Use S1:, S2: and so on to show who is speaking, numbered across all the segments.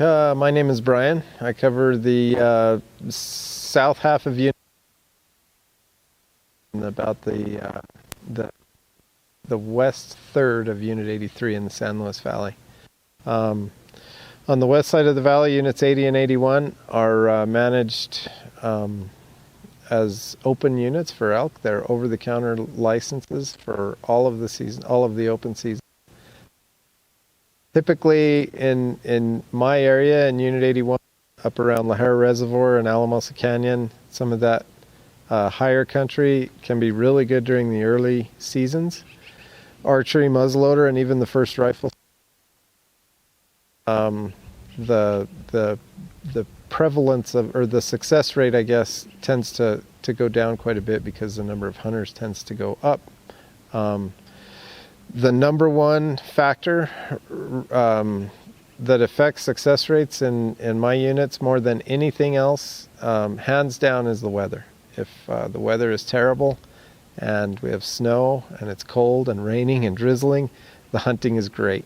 S1: My name is Brian. I cover the south half of Unit, and about the west third of Unit 83 in the San Luis Valley. On the west side of the valley, Units 80 and 81 are managed as open units for elk. They're over-the-counter licenses for all of the season, all of the open season. Typically, in my area, in Unit 81, up around La Jera Reservoir and Alamosa Canyon, some of that higher country can be really good during the early seasons. Archery, muzzleloader, and even the first rifle. The prevalence of, or the success rate, I guess, tends to go down quite a bit because the number of hunters tends to go up. The number one factor that affects success rates in my units more than anything else, hands down, is the weather. If the weather is terrible and we have snow and it's cold and raining and drizzling, the hunting is great.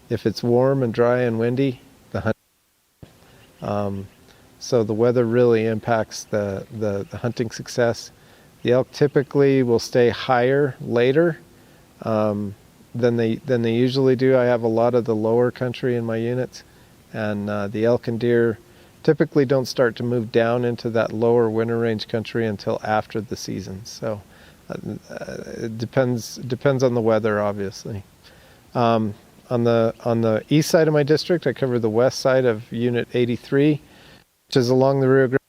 S1: If it's warm and dry and windy, the hunting. So the weather really impacts the hunting success. The elk typically will stay higher later than they usually do. I have a lot of the lower country in my units, and the elk and deer typically don't start to move down into that lower winter range country until after the season. So it depends on the weather, obviously. On the east side of my district, I cover the west side of Unit 83, which is along the Rio Grande,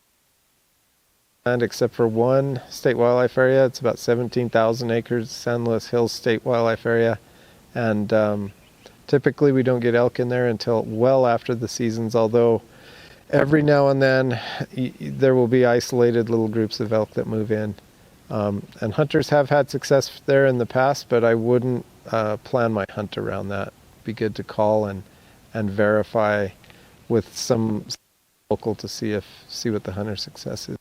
S1: and except for one state wildlife area. It's about 17,000 acres, San Luis Hills State Wildlife Area. And typically we don't get elk in there until well after the seasons, although every now and then there will be isolated little groups of elk that move in. And hunters have had success there in the past, but I wouldn't plan my hunt around that. It'd be good to call and verify with some local to see what the hunter success is.